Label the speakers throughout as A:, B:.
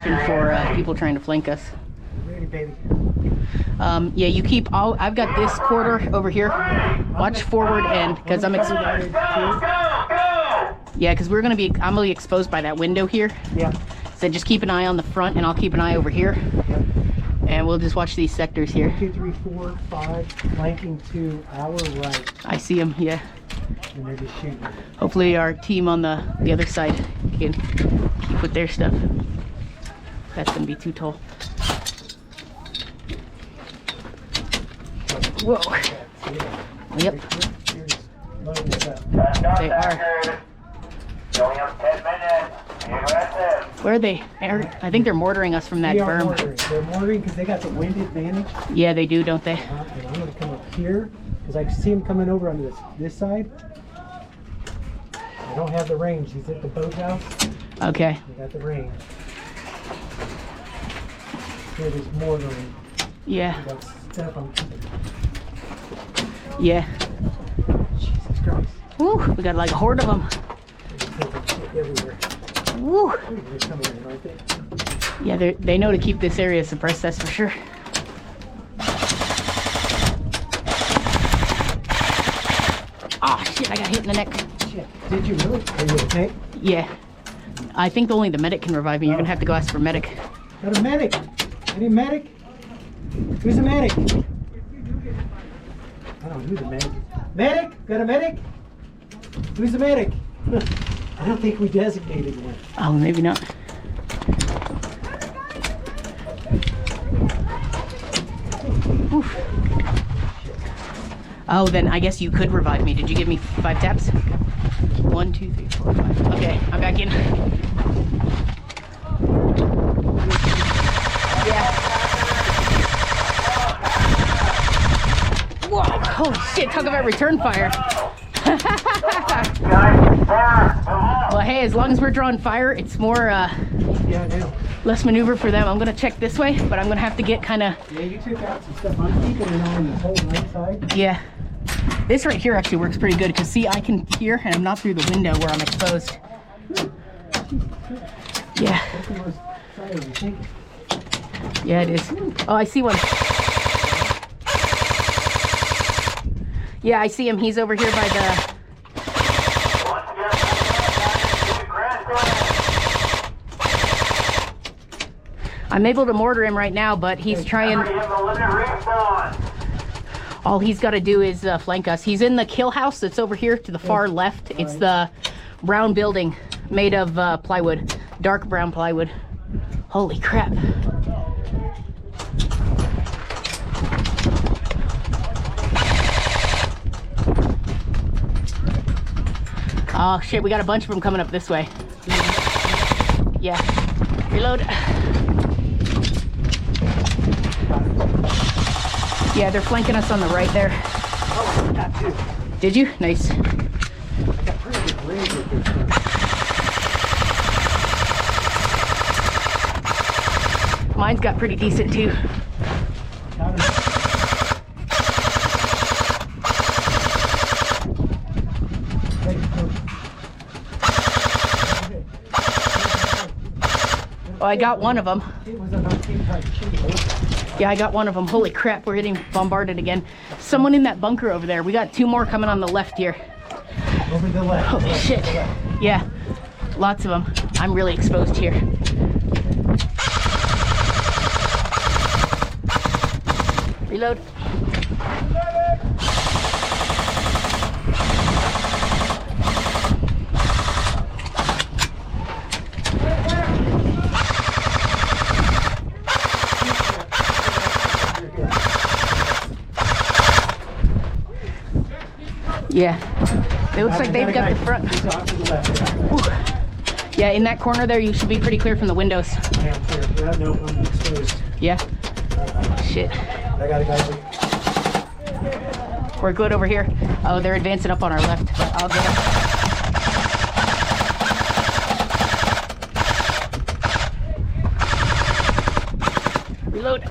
A: For people trying to flank us.
B: Ready, baby.
A: Yeah, you keep all. I've got this quarter over here. Watch forward, and because I'm yeah, because we're gonna be. I'm gonna be exposed by that window here.
B: Yeah.
A: So just keep an eye on the front, and I'll keep an eye over here.
B: Yep.
A: And we'll just watch these sectors here.
B: 2, 3, 4, 5, flanking to our right.
A: I see them. Yeah.
B: And they're just shooting.
A: Hopefully, our team on the other side can keep with their stuff. That's gonna be too tall. Whoa. Yep. They are. Where are they? I think they're mortaring us from that berm.
B: They're mortaring because they got the wind advantage.
A: Yeah, they do, don't they?
B: And I'm going to come up here because I see them coming over on this side. I don't have the range. He's at the boathouse.
A: Okay.
B: We got the range. Here there's mortaring.
A: Yeah.
B: We got stuff on.
A: Yeah.
B: Jesus Christ.
A: Woo, we got like a horde of them.
B: Everywhere.
A: Woo.
B: They're coming in, aren't they?
A: Yeah, they know to keep this area suppressed, that's for sure. Oh shit, I got hit in the neck.
B: Shit. Did you really? Are you okay?
A: Yeah. I think only the medic can revive me. You're gonna have to go ask for medic.
B: Got a medic. Any medic? Who's the medic? I don't know who the medic is. Medic? Got a medic? Who's the medic? I don't think we designated one.
A: Oh, maybe not. Oof. Oh, then I guess you could revive me. Did you give me 5 taps? 1, 2, 3, 4, 5. Okay, I'm back in. Yeah. Whoa! Holy shit! Talk about return fire. Well, hey, as long as we're drawing fire, it's more less maneuver for them. I'm gonna check this way, but I'm gonna have to get kind of.
B: Yeah, you took out some stuff. I'm keeping it on the whole right side.
A: Yeah, this right here actually works pretty good because see, I can hear, and I'm not through the window where I'm exposed. Yeah. Yeah, it is. Oh, I see one. Yeah, I see him. He's over here by the. I'm able to mortar him right now, but he's trying. All he's got to do is flank us. He's in the kill house that's over here to the far left. It's the brown building made of plywood, dark brown plywood. Holy crap. Oh shit, we got a bunch of them coming up this way. Yeah. Reload. Yeah, they're flanking us on the right there.
B: Oh, I got 2.
A: Did you? Nice.
B: I got pretty good range with this thing.
A: Mine's got pretty decent too.
B: Got him.
A: Oh, I got one of them.
B: It was about 2 times.
A: Yeah, I got one of them. Holy crap, we're getting bombarded again. Someone in that bunker over there. We got 2 more coming on the left here.
B: Over the left.
A: Holy shit. Yeah, lots of them. I'm really exposed here. Reload. Yeah, it looks like they've got the front. Whew. Yeah, in that corner there, you should be pretty clear from the windows.
B: Yeah, I'm clear. Yeah, no, I'm exposed.
A: Yeah? Shit.
B: I got a guy.
A: We're good over here. Oh, they're advancing up on our left, but I'll get them. Reload.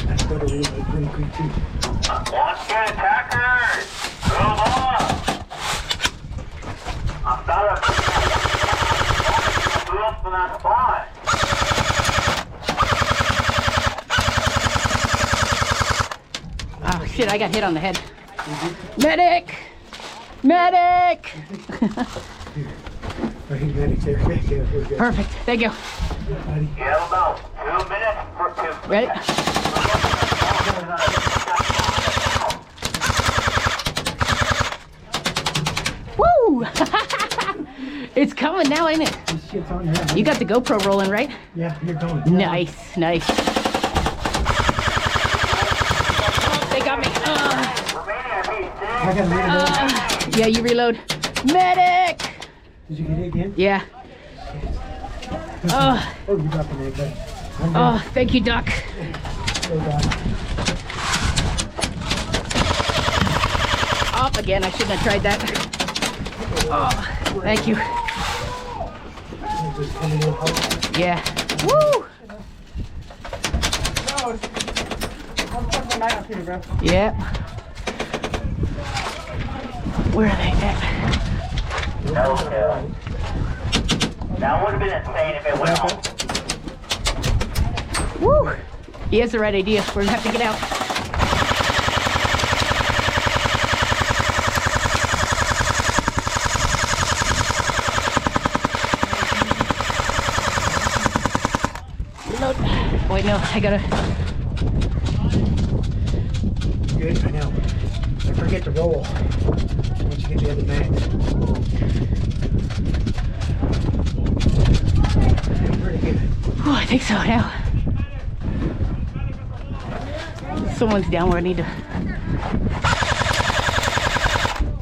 B: That's going to reload pretty quick too.
C: Watch the attackers! Move on! I'm not a...
A: shit, I got hit on the head. Medic! Medic!
B: Right, medic there. Yeah, we're good.
A: Perfect, thank you.
B: Buddy.
C: You have about 2 minutes for 2
A: Ready? Woo! It's coming now, ain't it?
B: This shit's on here.
A: You got the GoPro rolling, right?
B: Yeah, you're going.
A: Nice, nice. They got me.
B: I got reload.
A: Yeah, you reload. Medic!
B: Did you get it again?
A: Yeah. Oh,
B: Oh, you got the egg, buddy. I'm good.
A: oh, thank you, Doc.
B: Oh, God.
A: Off again. I shouldn't have tried that. Oh, thank you.
B: Just coming in hot.
A: Yeah. Woo! Yeah. Where are they at?
C: Okay. That would have been insane if it went home.
A: Woo! He has the right idea. We're gonna have to get out. Reload. Wait, no, I gotta.
B: Good, I know. I forget to roll once you get the other mags. Pretty good.
A: Oh, I think so now. Someone's down where I need to.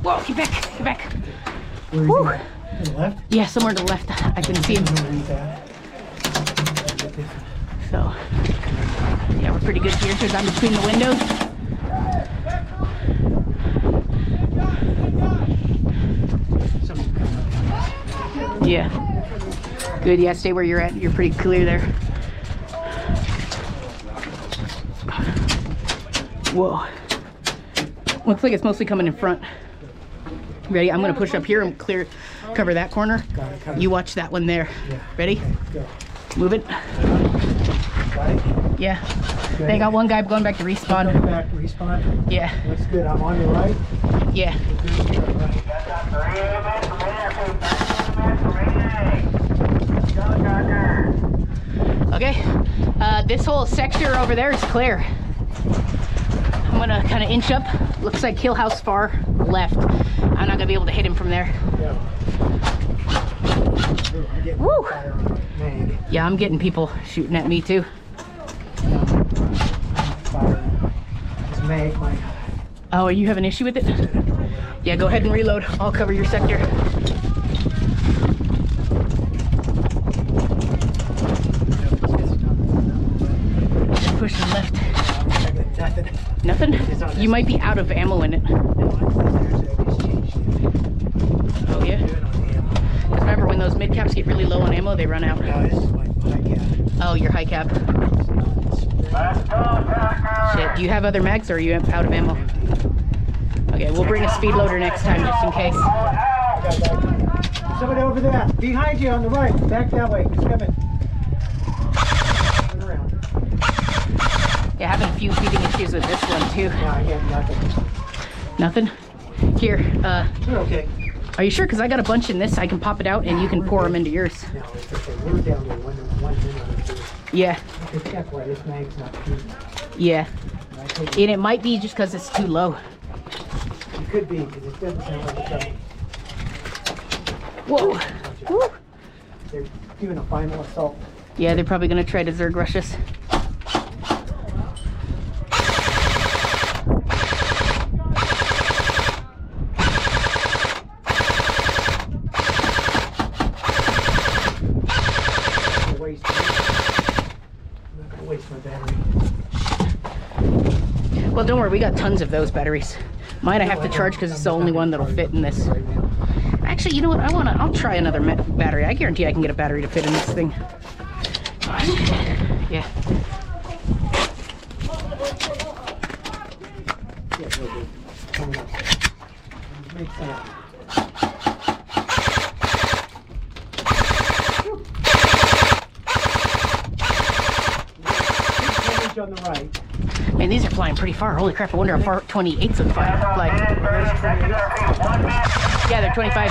A: Whoa, get back, get back.
B: Where
A: Woo.
B: is he? To the left?
A: Yeah, somewhere to the left. I can see him.
B: Underneath that.
A: So, yeah, we're pretty good here because I'm between the windows. Yeah. Good, yeah, stay where you're at. You're pretty clear there. Whoa. Looks like it's mostly coming in front. Ready? I'm gonna push up here and cover that corner. You watch that one there. Ready?
B: Go.
A: Move it.
B: Right?
A: Yeah. They got one guy going back to respawn.
B: Go back, respawn.
A: Yeah.
B: Looks good. I'm on your right.
A: Yeah. Okay. This whole sector over there is clear. I'm gonna kind of inch up. Looks like kill house far left. I'm not gonna be able to hit him from there.
B: Yeah. I'm getting
A: Woo.
B: fire on the mag.
A: Yeah, I'm getting people shooting at me too.
B: Fire. This mag, my
A: Oh, are you having an issue with it? Yeah, go ahead and reload. I'll cover your sector. Pushing left.
B: nothing.
A: Nothing? You might be out of ammo in it. Oh yeah? Remember when those mid caps get really low on ammo, they run out.
B: No, this is my high cap.
A: Oh, your high cap. Shit, do you have other mags or are you out of ammo? Okay, we'll bring a speed loader next time just in case.
B: Somebody over there, behind you on the right, back that way, he's coming. Turn around.
A: Yeah, having a few feeding issues with this one too.
B: No, I have nothing.
A: Nothing? Here,
B: You're okay.
A: are you sure? Because I got a bunch in this. I can pop it out and you can pour them into yours.
B: No, it's okay. We're down to one minute or two.
A: Yeah,
B: Okay, check why this mag's not shooting.
A: yeah.
B: And I told
A: And
B: you,
A: it might be just because it's too low.
B: it could be, because it doesn't sound like it's coming.
A: Whoa. Woo.
B: They're doing a final assault.
A: Yeah, they're probably going to try to Zerg rush us.
B: I'm not gonna waste my battery.
A: Well, don't worry. We got tons of those batteries. Mine I have to charge because it's the only one that'll fit in this.
B: Right now.
A: Actually, you know what? I'll try another battery. I guarantee I can get a battery to fit in this thing. Yeah.
B: Yeah, real good. Coming up. Makes sense. On the right.
A: Man, these are flying pretty far. Holy crap, I wonder how far 28s would fly. Yeah, they're 25.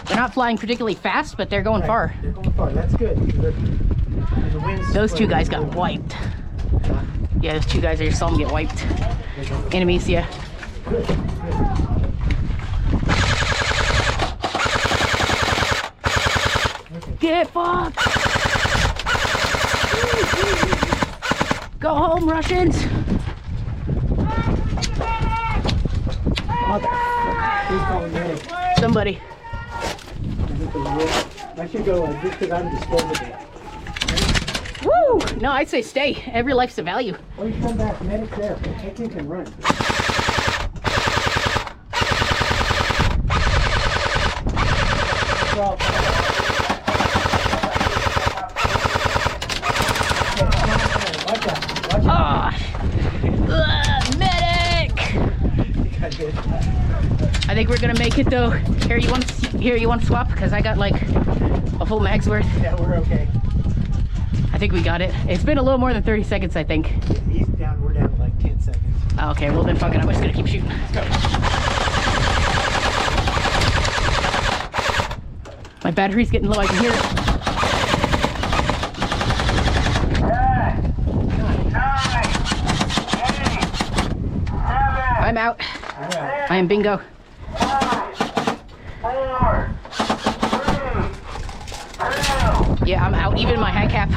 A: They're not flying particularly fast, but they're going far.
B: They're going far. That's good. The wind's
A: Those two guys got wiped. Yeah, those two guys, I just saw them get wiped. Enemies, yeah.
B: Good. Good.
A: Get fucked! Go home, Russians!
B: Who's calling medic?
A: Somebody.
B: I should go just because I'm disposable.
A: Woo! No, I'd say stay. Every life's a value.
B: Or you come back, medic there. I think can run. Well, watch out. Watch out.
A: Oh, medic! I think we're gonna make it though. Here, you want to swap? Because I got like a full mag's worth.
B: Yeah, we're okay.
A: I think we got it. It's been a little more than 30 seconds, I think.
B: He's down. We're down to like 10 seconds.
A: Okay, well then fuck it. I'm just gonna keep shooting. Let's go. My battery's getting low. I can hear it.
C: 10, 9, 8, 7,
A: I'm out.
B: Yeah.
A: I am bingo.
C: 5, 4, 3, 2.
A: Yeah, I'm out. Even my high cap.